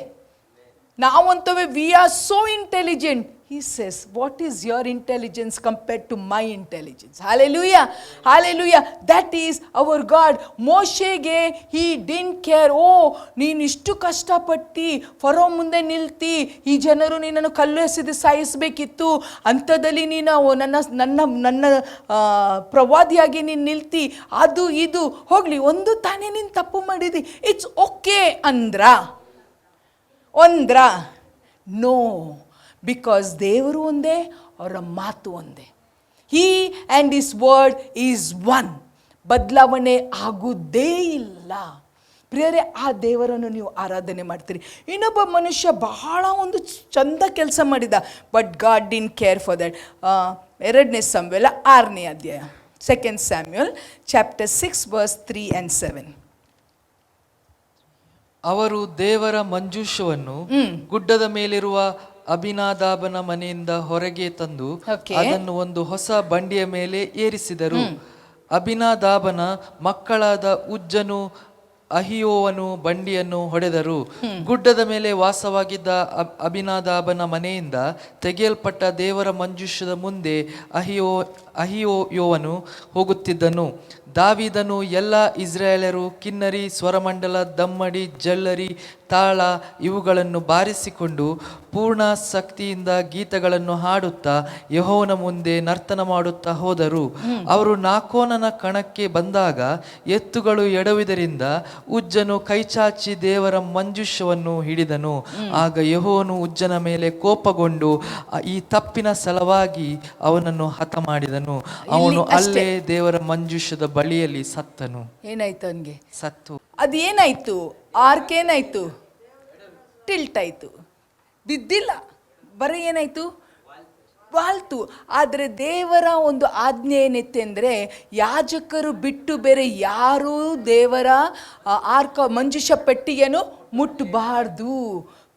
ನಾವಂತವೇ we are so intelligent. He says, what is your intelligence compared to my intelligence? Hallelujah, hallelujah. That is our God. ಮೋಶೆಗೆ he didn't care. ನೀನು ಇಷ್ಟು ಕಷ್ಟಪಟ್ಟು ಫರೋ ಮುಂದೆ ನಿಲ್ತಿ, ಈ ಜನರು ನಿನ್ನನ್ನು ಕಲ್ಲು ಎಸೆದು ಸಾಯಿಸಬೇಕಿತ್ತು, ಅಂಥದ್ದಲ್ಲಿ ನೀನು ನನ್ನ ಪ್ರವಾದಿಯಾಗಿ ನೀನು ನಿಲ್ತಿ, ಅದು ಇದು ಹೋಗಲಿ, ಒಂದು ತಾನೇ ನೀನು ತಪ್ಪು ಮಾಡಿದಿ, ಇಟ್ಸ್ ಓಕೆ ಅಂದ್ರ ನೋ. ಬಿಕಾಸ್ ದೇವರು ಒಂದೇ, ಅವರ ಮಾತು ಒಂದೇ. He and his word is one. ಬದಲಾವಣೆ ಆಗುವುದೇ ಇಲ್ಲ. ಪ್ರಿಯರೇ, ಆ ದೇವರನ್ನು ನೀವು ಆರಾಧನೆ ಮಾಡ್ತೀರಿ. ಇನ್ನೊಬ್ಬ ಮನುಷ್ಯ ಬಹಳ ಒಂದು ಚಂದ ಕೆಲಸ ಮಾಡಿದ, but God didn't care for that. 2 Samuel 6ನೇ ಅಧ್ಯಾಯ, 2 ಸ್ಯಾಮ್ಯುಯಲ್ ಚಾಪ್ಟರ್ 6 ವರ್ಸ್ 3 and 7. ಅವರು ದೇವರ ಮಂಜೂಷವನ್ನು ಗುಡ್ಡದ ಮೇಲಿರುವ ಅಭಿನಾದಾಬನ ಮನೆಯಿಂದ ಹೊರಗೆ ತಂದು ಅದನ್ನು ಒಂದು ಹೊಸ ಬಂಡಿಯ ಮೇಲೆ ಏರಿಸಿದರು. ಅಭಿನಾದಾಬನ ಮಕ್ಕಳಾದ ಉಜ್ಜನು ಅಹಿಯೋವನು ಬಂಡಿಯನ್ನು ಹೊಡೆದರು. ಗುಡ್ಡದ ಮೇಲೆ ವಾಸವಾಗಿದ್ದ ಅಭಿನಾದಾಬನ ಮನೆಯಿಂದ ತೆಗೆಯಲ್ಪಟ್ಟ ದೇವರ ಮಂಜೂಷದ ಮುಂದೆ ಅಹಿಯೋವನು ಹೋಗುತ್ತಿದ್ದನು. ದಾವೀದನು ಎಲ್ಲ ಇಸ್ರಾಯೇಲರು ಕಿನ್ನರಿ, ಸ್ವರಮಂಡಲ, ದಮ್ಮಡಿ, ಜಲ್ಲರಿ, ತಾಳ ಇವುಗಳನ್ನು ಬಾರಿಸಿಕೊಂಡು ಪೂರ್ಣ ಶಕ್ತಿಯಿಂದ ಗೀತಗಳನ್ನು ಹಾಡುತ್ತಾ ಯೆಹೋವನ ಮುಂದೆ ನರ್ತನ ಮಾಡುತ್ತಾ ಹೋದರು. ಅವರು ನಾಕೋನನ ಕಣಕ್ಕೆ ಬಂದಾಗ ಎತ್ತುಗಳು ಎಡವಿದರಿಂದ ಉಜ್ಜನು ಕೈಚಾಚಿ ದೇವರ ಮಂಜೂಷವನ್ನು ಹಿಡಿದನು. ಆಗ ಯೆಹೋವನು ಉಜ್ಜನ ಮೇಲೆ ಕೋಪಗೊಂಡು ಈ ತಪ್ಪಿನ ಸಲುವಾಗಿ ಅವನನ್ನು ಹತ ಮಾಡಿದನು. ಅವನು ಅಲ್ಲೇ ದೇವರ ಮಂಜೂಷದ ಬಳಿಯಲ್ಲಿ ಸತ್ತನು. ಏನಾಯ್ತು ಅವನಿಗೆ? ಸತ್ತು. ಅದೇನಾಯ್ತು? ಆರ್ಕ್ ಏನಾಯ್ತು? ಟಿಲ್ಟ್ ಆಯ್ತು, ಬಿದ್ದಿಲ್ಲ, ಬರೀ ಏನಾಯ್ತು? ವಾಲ್ತು. ಆದರೆ ದೇವರ ಒಂದು ಆಜ್ಞೆ ಏನಿತ್ತೆ ಅಂದರೆ, ಯಾಜಕರು ಬಿಟ್ಟು ಬೇರೆ ಯಾರೂ ದೇವರ ಆರ್ಕ ಮಂಜುಷ ಪೆಟ್ಟಿಗೆಯನ್ನು ಮುಟ್ಟಬಾರ್ದು.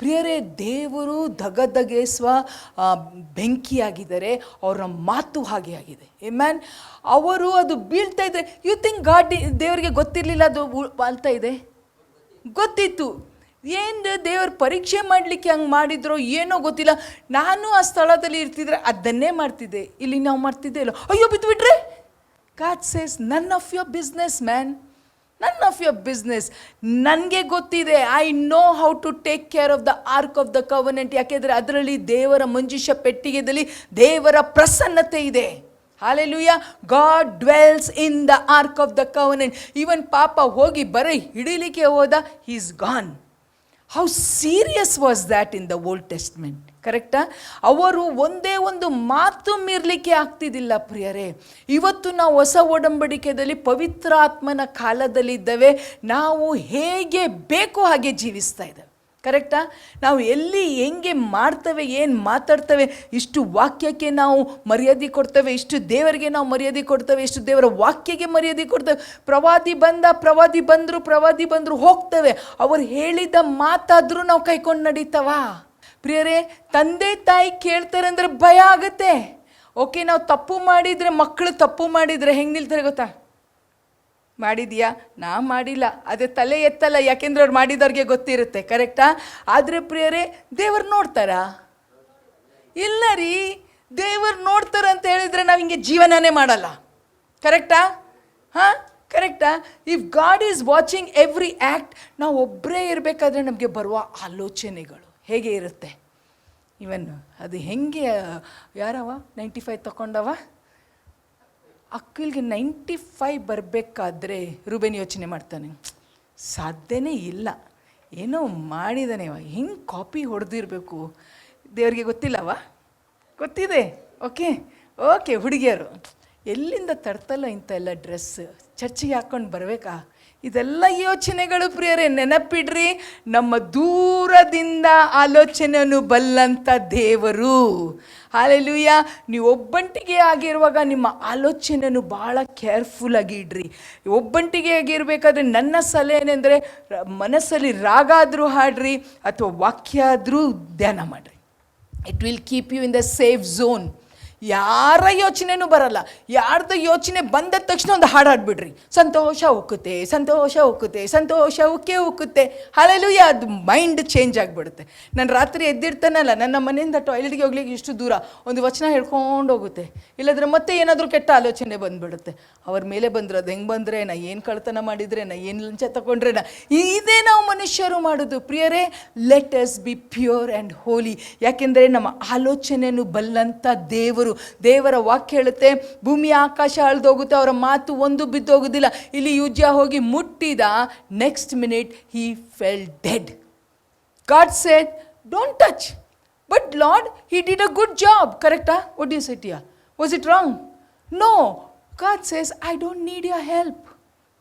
ಪ್ರಿಯರೇ, ದೇವರು ಧಗಧಗಿಸುವ ಬೆಂಕಿಯಾಗಿದ್ದಾರೆ. ಅವರ ಮಾತು ಹಾಗೆ ಆಗಿದೆ. ಮ್ಯಾನ್, ಅವರು ಅದು ಬೀಳ್ತಾ ಇದ್ರೆ ಯು ಥಿಂಕ್ ಗಾಡ್, ದೇವರಿಗೆ ಗೊತ್ತಿರಲಿಲ್ಲ ಅದು ವಾಲ್ತಾ ಇದೆ? ಗೊತ್ತಿತ್ತು. ಏನು ದೇವ್ರ ಪರೀಕ್ಷೆ ಮಾಡಲಿಕ್ಕೆ ಹಂಗೆ ಮಾಡಿದ್ರೋ ಏನೋ ಗೊತ್ತಿಲ್ಲ. ನಾನು ಆ ಸ್ಥಳದಲ್ಲಿ ಇರ್ತಿದ್ರೆ ಅದನ್ನೇ ಮಾಡ್ತಿದ್ದೆ. ಇಲ್ಲಿ ನಾವು ಮಾಡ್ತಿದ್ದೆ ಇಲ್ಲ, ಅಯ್ಯೋ ಬಿದ್ದುಬಿಟ್ರೆ. God says none of your business man, none of your business. ನನಗೆ ಗೊತ್ತಿದೆ, I know how to take care of the ark of the covenant. ಯಾಕೆಂದರೆ ಅದರಲ್ಲಿ ದೇವರ ಮಂಜೂಷ ಪೆಟ್ಟಿಗೆಯಲ್ಲಿ ದೇವರ ಪ್ರಸನ್ನತೆ ಇದೆ. Hallelujah. God dwells in the ark of the covenant. Even ಪಾಪ ಹೋಗಿ ಬರೀ ಹಿಡಿಲಿಕ್ಕೆ ಹೋದ, he is gone. How serious was that in the Old Testament? ಕರೆಕ್ಟಾ? ಅವರು ಒಂದೇ ಒಂದು ಮಾತು ಮೀರಲಿಕ್ಕೆ ಆಗ್ತಿದ್ದಿಲ್ಲ. ಪ್ರಿಯರೇ, ಇವತ್ತು ನಾವು ಹೊಸ ಒಡಂಬಡಿಕೆಯಲ್ಲಿ ಪವಿತ್ರಾತ್ಮನ ಕಾಲದಲ್ಲಿದ್ದೇವೆ. ನಾವು ಹೇಗೆ ಬೇಕೋ ಹಾಗೆ ಜೀವಿಸ್ತಾ ಇದ್ದೇವೆ. ಕರೆಕ್ಟಾ? ನಾವು ಎಲ್ಲಿ ಹೆಂಗೆ ಮಾಡ್ತೇವೆ, ಏನು ಮಾತಾಡ್ತೇವೆ, ಇಷ್ಟು ವಾಕ್ಯಕ್ಕೆ ನಾವು ಮರ್ಯಾದೆ ಕೊಡ್ತೇವೆ, ಇಷ್ಟು ದೇವರಿಗೆ ನಾವು ಮರ್ಯಾದೆ ಕೊಡ್ತೇವೆ, ಇಷ್ಟು ದೇವರ ವಾಕ್ಯಕ್ಕೆ ಮರ್ಯಾದೆ ಕೊಡ್ತೇವೆ. ಪ್ರವಾದಿ ಬಂದರು ಹೋಗ್ತೇವೆ. ಅವರು ಹೇಳಿದ ಮಾತಾದರೂ ನಾವು ಕೈಕೊಂಡು ನಡೀತವ? ಪ್ರಿಯರೇ, ತಂದೆ ತಾಯಿ ಕೇಳ್ತಾರೆ ಅಂದರೆ ಭಯ ಆಗುತ್ತೆ. ಓಕೆ, ನಾವು ತಪ್ಪು ಮಾಡಿದರೆ, ಮಕ್ಕಳು ತಪ್ಪು ಮಾಡಿದರೆ ಹೆಂಗೆ ನಿಲ್ತಾರೆ ಗೊತ್ತಾ? ಮಾಡಿದೀಯಾ? ನಾ ಮಾಡಿಲ್ಲ, ಅದೇ ತಲೆ ಎತ್ತಲ್ಲ, ಯಾಕೆಂದ್ರೆ ಅವ್ರು ಮಾಡಿದವ್ರಿಗೆ ಗೊತ್ತಿರುತ್ತೆ. ಕರೆಕ್ಟಾ? ಆದರೆ ಪ್ರಿಯರೇ, ದೇವರು ನೋಡ್ತಾರಾ? ಇಲ್ಲ ರೀ, ದೇವರು ನೋಡ್ತಾರೆ ಅಂತ ಹೇಳಿದರೆ ನಾವು ಹಿಂಗೆ ಜೀವನನೇ ಮಾಡಲ್ಲ. ಕರೆಕ್ಟಾ? ಹಾಂ, ಕರೆಕ್ಟಾ? If god is watching every act, ನಾವು ಒಬ್ಬರೇ ಇರಬೇಕಾದ್ರೆ ನಮಗೆ ಬರುವ ಆಲೋಚನೆಗಳು ಹೇಗೆ ಇರುತ್ತೆ? ಇವನ್ ಅದು ಹೆಂಗೆ, ಯಾರವ 95 ತಗೊಂಡವ? ಅಕ್ಕಲ್ಗೆ 95 ಬರಬೇಕಾದ್ರೆ ರೂಬೇನ್ ಯೋಚನೆ ಮಾಡ್ತಾನೆ, ಸಾಧ್ಯನೇ ಇಲ್ಲ, ಏನೋ ಮಾಡಿದಾನೆ ಇವ, ಹಿಂಗೆ ಕಾಪಿ ಹೊಡೆದಿರಬೇಕು. ದೇವ್ರಿಗೆ ಗೊತ್ತಿಲ್ಲವ? ಗೊತ್ತಿದೆ. ಓಕೆ ಓಕೆ, ಹುಡುಗಿಯರು ಎಲ್ಲಿಂದ ತರ್ತಲ್ಲ ಇಂಥ ಎಲ್ಲ ಡ್ರೆಸ್, ಚರ್ಚಿಗೆ ಹಾಕ್ಕೊಂಡು ಬರಬೇಕಾ? ಇದೆಲ್ಲ ಯೋಚನೆಗಳು ಪ್ರಿಯರೇ, ನೆನಪಿಡ್ರಿ, ನಮ್ಮ ದೂರದಿಂದ ಆಲೋಚನೆಯನ್ನು ಬಲ್ಲಂಥ ದೇವರು. ಹಾಲೆಲೂಯ. ನೀವು ಒಬ್ಬಂಟಿಗೆ ಆಗಿರುವಾಗ ನಿಮ್ಮ ಆಲೋಚನೆಯನ್ನು ಭಾಳ ಕೇರ್ಫುಲ್ಲಾಗಿ ಇಡ್ರಿ. ಒಬ್ಬಂಟಿಗೆ ಆಗಿರಬೇಕಾದ್ರೆ ನನ್ನ ಸಲಹೆ ಏನೆಂದರೆ, ಮನಸ್ಸಲ್ಲಿ ರಾಗ ಆದರೂ ಹಾಡ್ರಿ ಅಥವಾ ವಾಕ್ಯ ಆದರೂ ಧ್ಯಾನ ಮಾಡಿರಿ. It will keep you in the safe zone. ಯಾರ ಯೋಚನೆನೂ ಬರಲ್ಲ. ಯಾರ್ದು ಯೋಚನೆ ಬಂದ ತಕ್ಷಣ ಒಂದು ಹಾಡು ಹಾಡ್ಬಿಡ್ರಿ, ಸಂತೋಷ ಉಕ್ಕುತ್ತೆ, ಸಂತೋಷ ಉಕ್ಕುತ್ತೆ, ಸಂತೋಷ ಉಕ್ಕುತ್ತೆ. ಹಲ್ಲೆಲೂಯ. ಅದು ಮೈಂಡ್ ಚೇಂಜ್ ಆಗಿಬಿಡುತ್ತೆ. ನಾನು ರಾತ್ರಿ ಎದ್ದಿರ್ತಾನಲ್ಲ, ನನ್ನ ಮನೆಯಿಂದ ಟಾಯ್ಲೆಟ್ಗೆ ಹೋಗ್ಲಿಕ್ಕೆ ಇಷ್ಟು ದೂರ ಒಂದು ವಚನ ಹೇಳ್ಕೊಂಡು ಹೋಗುತ್ತೆ. ಇಲ್ಲದ್ರೆ ಮತ್ತೆ ಏನಾದರೂ ಕೆಟ್ಟ ಆಲೋಚನೆ ಬಂದುಬಿಡುತ್ತೆ. ಅವ್ರ ಮೇಲೆ ಬಂದ್ರೆ ಅದು ಹೆಂಗೆ ಬಂದರೆ, ನಾ ಏನು ಕಳ್ತನ ಮಾಡಿದ್ರೆ, ನಾ ಏನು ಲಂಚ ತಗೊಂಡ್ರೆ, ಇದೇ ನಾವು ಮನುಷ್ಯರು ಮಾಡೋದು. ಪ್ರಿಯರೇ, let us be pure and holy. ಯಾಕೆಂದರೆ ನಮ್ಮ ಆಲೋಚನೆಯನ್ನು ಬಲ್ಲಂಥ ದೇವರು. ದೇವರ ವಾಕ್ಯ ಹೇಳುತ್ತೆ, ಭೂಮಿ ಆಕಾಶ ಅಳ್ದೋಗುತ್ತೆ, ಅವರ ಮಾತು ಒಂದು ಬಿದ್ದೋಗುದಿಲ್ಲ. ಇಲ್ಲಿ ಯುಜ್ಯ ಹೋಗಿ ಮುಟ್ಟಿದ, next minute he fell dead. God said don't touch, but Lord he did a good job. ಕರೆಕ್ಟಾ? ವಾಟ್ ಡು ಯು ಸೇ ಟಿಯಾ? Was it wrong? No. God says I don't need your help.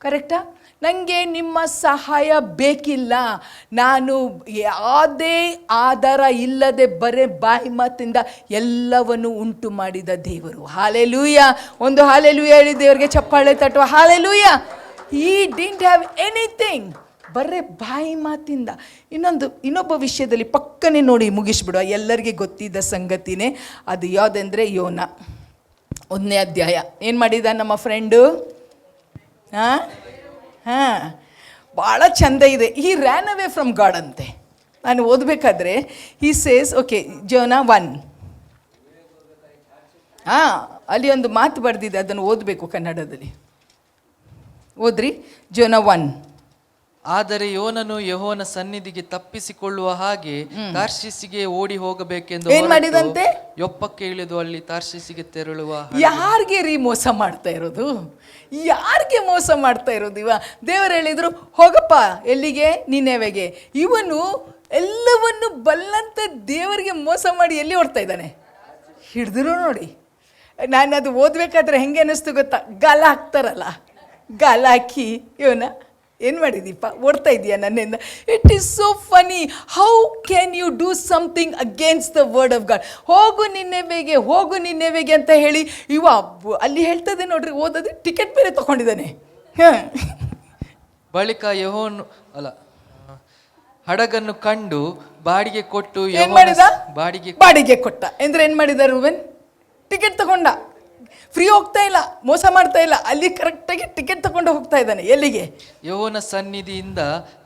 ಕರೆಕ್ಟಾ? ನನಗೆ ನಿಮ್ಮ ಸಹಾಯ ಬೇಕಿಲ್ಲ. ನಾನು ಯಾವುದೇ ಆಧಾರ ಇಲ್ಲದೆ ಬರೇ ಬಾಯಿ ಮಾತಿಂದ ಎಲ್ಲವನ್ನು ಉಂಟು ಮಾಡಿದ ದೇವರು. ಹಾಲೆಲೂಯ. ಒಂದು ಹಾಲೆಲೂಯ ಹೇಳಿ ದೇವರಿಗೆ ಚಪ್ಪಾಳೆ ತಟ್ಟುವ. Hallelujah. He didn't have anything, ಬರೇ ಬಾಯಿ ಮಾತಿಂದ. ಇನ್ನೊಬ್ಬ ವಿಷಯದಲ್ಲಿ ಪಕ್ಕನೆ ನೋಡಿ ಮುಗಿಸ್ಬಿಡುವ, ಎಲ್ಲರಿಗೆ ಗೊತ್ತಿದ್ದ ಸಂಗತಿನೇ. ಅದು ಯಾವುದೆಂದರೆ ಯೋನ 1ನೇ ಅಧ್ಯಾಯ. ಏನು ಮಾಡಿದ ನಮ್ಮ ಫ್ರೆಂಡು? ಹಾಂ, ಭಾಳ ಚಂದ ಇದೆ. ಈ ರ್ಯಾನ್ ಅವೇ ಫ್ರಮ್ ಗಾಡ್ ಅಂತೆ. ನಾನು ಓದಬೇಕಾದ್ರೆ ಹಿ ಸೇಸ್, ಓಕೆ, ಜೋನ 1. ಅಲ್ಲಿ ಒಂದು ಮಾತು ಬರೆದಿದೆ, ಅದನ್ನು ಓದಬೇಕು ಕನ್ನಡದಲ್ಲಿ. ಓದ್ರಿ, ಜೋನ 1. ಆದರೆ ಯೋನನು ಯೆಹೋವನ ಸನ್ನಿಧಿಗೆ ತಪ್ಪಿಸಿಕೊಳ್ಳುವ ಹಾಗೆ ತಾರ್ಷೀಸಿಗೆ ಓಡಿ ಹೋಗಬೇಕೆಂದು ಏನ್ ಮಾಡಿದಂತೆ? ಯೊಪ್ಪಕ್ಕೆ ಇಳಿದು ಅಲ್ಲಿ ತಾರ್ಷೀಸಿಗೆ ತೆರಳುವ ಯಾರಿಗೆ ಮೋಸ ಮಾಡ್ತಾ ಇರೋದು? ಯಾರಿಗೆ ಮೋಸ ಮಾಡ್ತಾ ಇರೋದು? ದೇವರು ಹೇಳಿದ್ರು ಹೋಗಪ್ಪ ಎಲ್ಲಿಗೆ? ನಿನೆವೆಗೆ. ಇವನು ಎಲ್ಲವನ್ನು ಬಲ್ಲಂತ ದೇವರಿಗೆ ಮೋಸ ಮಾಡಿ ಎಲ್ಲಿ ಓಡ್ತಾ ಇದ್ದಾನೆ? ಹಿಡಿದ್ರು ನೋಡಿ. ನಾನು ಅದು ಓದ್ಬೇಕಾದ್ರೆ ಹೆಂಗೆ ಅನ್ನಿಸ್ತು ಗೊತ್ತಾ? ಗಾಲ ಹಾಕ್ತಾರಲ್ಲ, ಗಾಲ ಹಾಕಿ ಇವನ ಏನು ಮಾಡಿದೀಪ ಓಡ್ತಾ ಇದೆಯಾ ನನ್ನಿಂದ. It is so funny. How can you do something against the word of God? ಹೋಗು ನಿನ್ನೆವೆಗೆ, ಹೋಗು ನಿನ್ನೆವೆಗೆ ಅಂತ ಹೇಳಿ ಅಲ್ಲಿ ಹೇಳ್ತದೆ ನೋಡ್ರಿ, ಓದೋದು ಟಿಕೆಟ್ ಬೇರೆ ತಗೊಂಡಿದ್ದಾನೆ. ಬಳಿಕ ಯೆಹೋವನು ಹಡಗನ್ನು ಕಂಡು ಬಾಡಿಗೆ ಕೊಟ್ಟು ಏನ್ ಮಾಡಿದ? ಬಾಡಿಗೆ ಕೊಟ್ಟ ಅಂದ್ರೆ ಏನ್ ಮಾಡಿದ? ರೂಬೆನ್ ಟಿಕೆಟ್ ತಗೊಂಡ. ಫ್ರೀ ಹೋಗ್ತಾ ಇಲ್ಲ, ಮೋಸ ಮಾಡ್ತಾ ಇಲ್ಲ, ಅಲ್ಲಿ ಕರೆಕ್ಟಾಗಿ ಟಿಕೆಟ್ ತಗೊಂಡು ಹೋಗ್ತಾ ಇದ್ದಾನೆ. ಎಲ್ಲಿಗೆ? ಯೆಹೋವನ ಸನ್ನಿಧಿಯಿಂದ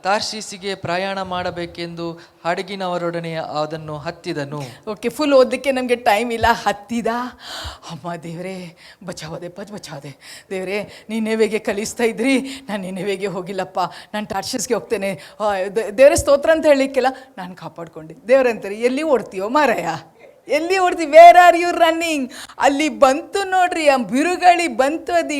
ತಾರ್ಷೀಸಿಗೆ ಪ್ರಯಾಣ ಮಾಡಬೇಕೆಂದು ಹಡಗಿನವರೊಡನೆ ಅದನ್ನು ಹತ್ತಿದನು. ಓಕೆ, ಫುಲ್ ಓದಲಿಕ್ಕೆ ನಮಗೆ ಟೈಮ್ ಇಲ್ಲ. ಹತ್ತಿದ. ಅಮ್ಮ ದೇವರೇ ಬಚಾವದೆ ಬಚಾವದೆ, ದೇವರೇ ನಿನ್ನೆವೆಗೆ ಕಲಿಸ್ತಾ ಇದ್ರಿ, ನಾನು ನಿನ್ನೆವೆಗೆ ಹೋಗಿಲ್ಲಪ್ಪ, ನಾನು ತಾರ್ಷೀಸ್ಗೆ ಹೋಗ್ತೇನೆ, ದೇವರೇ ಸ್ತೋತ್ರ ಅಂತ ಹೇಳಲಿಕ್ಕೆಲ್ಲ ನಾನು ಕಾಪಾಡ್ಕೊಂಡೆ. ದೇವರಂತಾರೆ ಎಲ್ಲಿ ಓಡ್ತೀಯೋ ಮಾರಾಯ, ಎಲ್ಲಿ ಓಡ್ತೀವಿ? Where are you running? ಅಲ್ಲಿ ಬಂತು ನೋಡ್ರಿ, ಆ ಬಿರುಗಾಳಿ ಬಂತು, ಅದು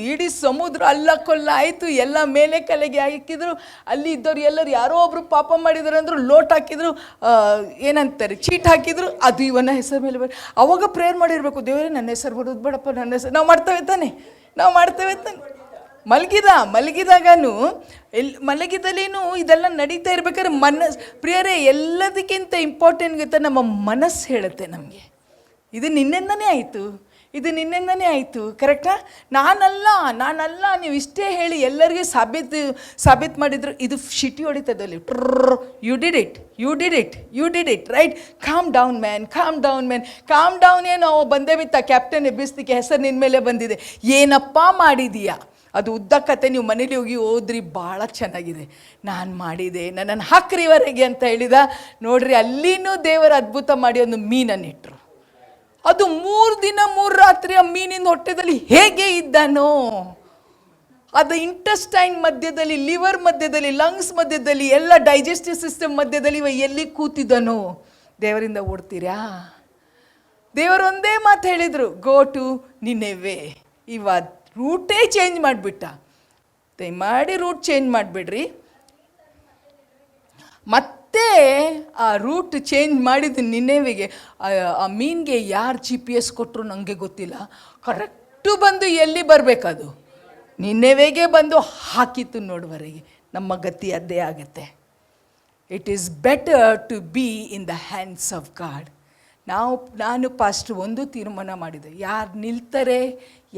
ಇಡೀ ಸಮುದ್ರ ಅಲ್ಲ ಕೊಲ್ಲ ಆಯಿತು, ಎಲ್ಲ ಮೇಲೆ ಕಲೆಗೆ ಹಾಕಿದ್ರು. ಅಲ್ಲಿ ಇದ್ದವ್ರು ಎಲ್ಲರೂ ಯಾರೋ ಒಬ್ರು ಪಾಪ ಮಾಡಿದ್ರು ಅಂದರು, ಲೋಟ್ ಹಾಕಿದ್ರು, ಏನಂತಾರೆ ಚೀಟ್ ಹಾಕಿದ್ರು, ಅದು ಇವನ ಹೆಸರು ಮೇಲೆ ಬರ. ಅವಾಗ ಪ್ರೇಯರ್ ಮಾಡಿರಬೇಕು, ದೇವರೇ ನನ್ನ ಹೆಸರು ಬರೋದು ಬೇಡಪ್ಪ, ನನ್ನ ಹೆಸರು. ನಾವು ಮಾಡ್ತೇವೆ ತಾನೆ. ಮಲಗಿದಾಗನು ಮಲಗಿದಲೇನು ಇದೆಲ್ಲ ನಡೀತಾ ಇರ್ಬೇಕಾದ್ರೆ ಪ್ರಿಯರೇ, ಎಲ್ಲದಕ್ಕಿಂತ ಇಂಪಾರ್ಟೆಂಟ್ ಗೊತ್ತಾ? ನಮ್ಮ ಮನಸ್ಸು ಹೇಳುತ್ತೆ ನಮಗೆ, ಇದು ನಿನ್ನಿಂದನೇ ಆಯಿತು, ಕರೆಕ್ಟಾ? ನಾನಲ್ಲ ನೀವು ಇಷ್ಟೇ ಹೇಳಿ ಎಲ್ಲರಿಗೂ ಸಾಬೀತು ಮಾಡಿದ್ರು, ಇದು ಶಿಟಿ ಹೊಡಿತದಲ್ಲಿ. You did it right. Calm down man. ಏನೋ ಬಂದೇ ಬಿತ್ತ ಕ್ಯಾಪ್ಟನ್ ಎಬ್ಬಿಸ್ತಿಕೆ, ಹೆಸರು ನಿನ್ನ ಮೇಲೆ ಬಂದಿದೆ. ಏನಪ್ಪ ಮಾಡಿದೀಯಾ? ಅದು ಉದ್ದ ಕತೆ, ನೀವು ಮನೇಲಿ ಹೋಗಿ ಓದ್ರಿ, ಭಾಳ ಚೆನ್ನಾಗಿದೆ. ನಾನು ಮಾಡಿದೆ, ನನ್ನನ್ನು ಹಾಕ್ರಿವರೆಗೆ ಅಂತ ಹೇಳಿದ ನೋಡ್ರಿ. ಅಲ್ಲಿನೂ ದೇವರ ಅದ್ಭುತ ಮಾಡಿ ಒಂದು ಮೀನನ್ನಿಟ್ರು. ಅದು 3 ದಿನ 3 ರಾತ್ರಿ ಆ ಮೀನಿನ ಹೊಟ್ಟೆದಲ್ಲಿ ಹೇಗೆ ಇದ್ದಾನೋ, ಅದು ಇಂಟೆಸ್ಟೈನ್ ಮಧ್ಯದಲ್ಲಿ, ಲಿವರ್ ಮಧ್ಯದಲ್ಲಿ, ಲಂಗ್ಸ್ ಮಧ್ಯದಲ್ಲಿ, ಎಲ್ಲ ಡೈಜೆಸ್ಟಿವ್ ಸಿಸ್ಟಮ್ ಮಧ್ಯದಲ್ಲಿ ಎಲ್ಲಿ ಕೂತಿದ್ದಾನೋ. ದೇವರಿಂದ ಓಡ್ತೀರಾ? ದೇವರು ಒಂದೇ ಮಾತು ಹೇಳಿದರು, ಗೋ ಟು ನಿನೆವೆ. ರೂಟೇ ಚೇಂಜ್ ಮಾಡಿಬಿಟ್ಟ. ದಯಮಾಡಿ ರೂಟ್ ಚೇಂಜ್ ಮಾಡಿಬಿಡ್ರಿ. ಮತ್ತೆ ಆ ರೂಟ್ ಚೇಂಜ್ ಮಾಡಿದ್ದು ನಿನ್ನೆವೆಗೆ. ಆ ಮೀನಿಗೆ ಯಾರು GPS ಕೊಟ್ಟರು ನನಗೆ ಗೊತ್ತಿಲ್ಲ. ಕರೆಕ್ಟು ಬಂದು ಎಲ್ಲಿ ಬರಬೇಕದು? ನಿನ್ನೆವೆಗೆ ಬಂದು ಹಾಕಿತ್ತು ನೋಡುವರೆಗೆ. ನಮ್ಮ ಗತಿ ಅದೇ ಆಗುತ್ತೆ. It is better to be in the hands of God. ನಾನು ಪಾಸ್ಟರ್ ಒಂದು ತೀರ್ಮಾನ ಮಾಡಿದೆ, ಯಾರು ನಿಲ್ತಾರೆ,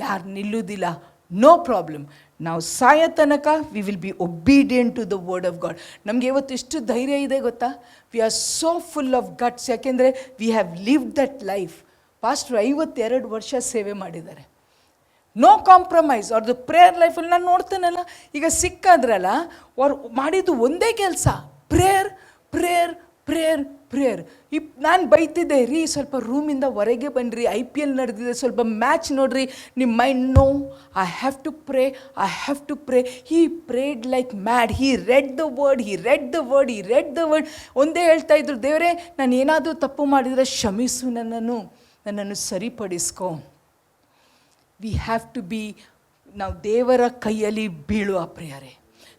ಯಾರು ನಿಲ್ಲುವುದಿಲ್ಲ, ನೋ ಪ್ರಾಬ್ಲಮ್. ನಾವು ಸಾಯೋ ತನಕ we will be obedient to the word of God. ನಮಗೆ ಇವತ್ತು ಎಷ್ಟು ಧೈರ್ಯ ಇದೆ ಗೊತ್ತಾ? We are so full of guts. ಯಾಕೆಂದರೆ we have lived that life. Pastor 52 ವರ್ಷ ಸೇವೆ ಮಾಡಿದ್ದಾರೆ. No compromise. ಅವ್ರದ್ದು ಪ್ರೇಯರ್ ಲೈಫಲ್ಲಿ ನಾನು ನೋಡ್ತೇನಲ್ಲ, ಈಗ ಸಿಕ್ಕಾದ್ರಲ್ಲ, ಅವ್ರು ಮಾಡಿದ್ದು ಒಂದೇ ಕೆಲಸ, ಪ್ರೇಯರ್. ನಾನು ಬೈತಿದ್ದೆ ರೀ, ಸ್ವಲ್ಪ ರೂಮಿಂದ ಹೊರಗೆ ಬನ್ನಿರಿ, IPL ನಡೆದಿದೆ, ಸ್ವಲ್ಪ ಮ್ಯಾಚ್ ನೋಡ್ರಿ, ನಿಮ್ಮ mind no, I have to pray. He prayed like mad. He read the word. ಒಂದೇ ಹೇಳ್ತಾ ಇದ್ರು, ದೇವರೇ ನಾನು ಏನಾದರೂ ತಪ್ಪು ಮಾಡಿದರೆ ಕ್ಷಮಿಸು, ನನ್ನನ್ನು ಸರಿಪಡಿಸ್ಕೊ. ವಿ ಹ್ಯಾವ್ ಟು ಬಿ, ನಾವು ದೇವರ ಕೈಯಲ್ಲಿ ಬೀಳುವ ಪ್ರಿಯರೇ,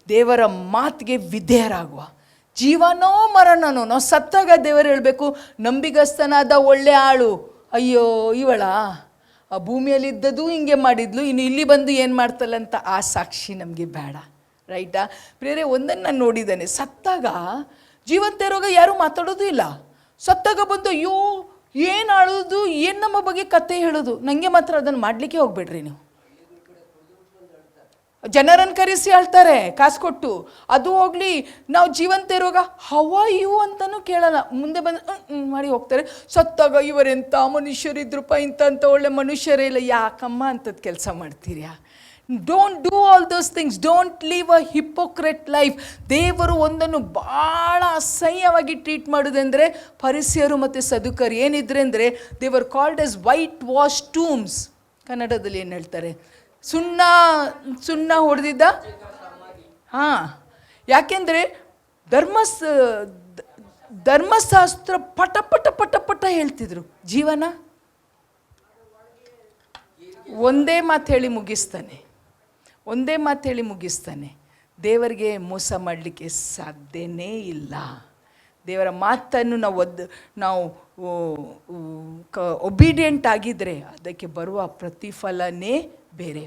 ದೇವರ ಮಾತಿಗೆ ವಿಧೇಯರಾಗುವ. ಜೀವನೋ ಮರಣನೋ, ನಾವು ಸತ್ತಾಗ ದೇವರು ಹೇಳಬೇಕು, ನಂಬಿಗಸ್ತನಾದ ಒಳ್ಳೆ ಆಳು, ಅಯ್ಯೋ ಇವಳ ಆ ಭೂಮಿಯಲ್ಲಿದ್ದದ್ದು ಹಿಂಗೆ ಮಾಡಿದ್ಲು, ಇನ್ನು ಇಲ್ಲಿ ಬಂದು ಏನು ಮಾಡ್ತಲ್ಲಂತ ಆ ಸಾಕ್ಷಿ ನಮಗೆ ಬೇಡ. ರೈಟಾ ಪ್ರಿಯರೇ? ಒಂದನ್ನು ನಾನು ನೋಡಿದ್ದೇನೆ, ಸತ್ತಾಗ ಜೀವಂತ ಇರುವಾಗ ಯಾರೂ ಮಾತಾಡೋದು ಇಲ್ಲ. ಸತ್ತಾಗ ಬಂದು ಅಯ್ಯೋ ಏನು ಆಳೋದು, ಏನು ನಮ್ಮ ಬಗ್ಗೆ ಕತೆ ಹೇಳೋದು. ನನಗೆ ಮಾತ್ರ ಅದನ್ನು ಮಾಡಲಿಕ್ಕೆ ಹೋಗ್ಬೇಡ್ರಿ ನೀವು. ಜನರನ್ನು ಕರೆಸಿ ಹೇಳ್ತಾರೆ ಕಾಸು ಕೊಟ್ಟು. ಅದು ಹೋಗಲಿ, ನಾವು ಜೀವಂತ ಇರುವಾಗ ಹೌ ಆರ್ ಯು ಅಂತಲೂ ಕೇಳಲ್ಲ. ಮುಂದೆ ಬಂದು ಮಾಡಿ ಹೋಗ್ತಾರೆ. ಸತ್ತಾಗ ಇವರೆಂಥ ಮನುಷ್ಯರಿದ್ರಪ್ಪ, ಇಂಥ ಒಳ್ಳೆ ಮನುಷ್ಯರೇ ಇಲ್ಲ. ಯಾಕಮ್ಮ ಅಂಥದ್ದು ಕೆಲಸ ಮಾಡ್ತೀರಾ? Don't do all those things. Don't leave a hypocrite life. ದೇವರು ಒಂದನ್ನು ಭಾಳ ಅಸಹ್ಯವಾಗಿ ಟ್ರೀಟ್ ಮಾಡೋದಂದರೆ ಫರಿಸಿಯರು ಮತ್ತು ಸದುಕರು ಏನಿದ್ರೆ ಅಂದರೆ, ದೇವರ್ called as white wash tombs. ಕನ್ನಡದಲ್ಲಿ ಏನು ಹೇಳ್ತಾರೆ? ಸುಣ್ಣ ಹೊಡೆದಿದ್ದ ಯಾಕೆಂದರೆ ಧರ್ಮಶಾಸ್ತ್ರ ಪಟ ಪಟ ಪಟ ಪಟ ಹೇಳ್ತಿದ್ರು. ಜೀವನ ಒಂದೇ ಮಾತು ಹೇಳಿ ಮುಗಿಸ್ತಾನೆ. ದೇವರಿಗೆ ಮೋಸ ಮಾಡಲಿಕ್ಕೆ ಸಾಧ್ಯನೇ ಇಲ್ಲ. ದೇವರ ಮಾತನ್ನು ನಾವು ಒಬಿಡಿಯೆಂಟ್ ಆಗಿದ್ದರೆ ಅದಕ್ಕೆ ಬರುವ ಪ್ರತಿಫಲನೇ ಬೇರೆ.